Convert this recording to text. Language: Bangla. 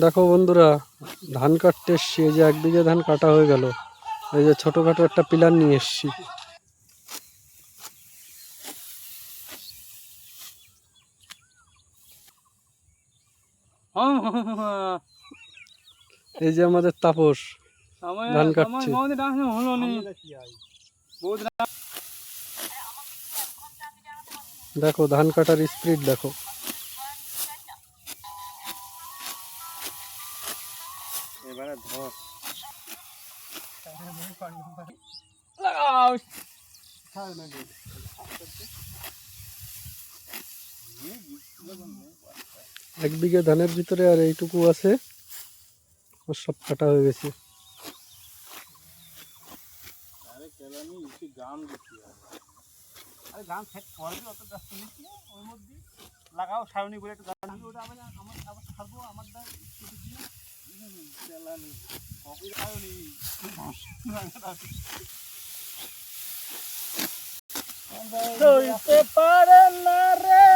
দেখো বন্ধুরা, ধান কাটতে এসছি। এই যে 1 বিঘে ধান কাটা হয়ে গেল। এই যে ছোটখাটো একটা পিলার নিয়ে এসছি। এই যে আমাদের তাপস ধান কাটছে। দেখো ধান কাটার স্পিড দেখো। এবারে ধর এক বিঘে ধানের ভিতরে আর এইটুকু আছে, সব কাটা হয়ে গেছে। লাগাও সারণী বলে একটু আমি ওটা আবার ছাড়বো আমারটা পারে না রে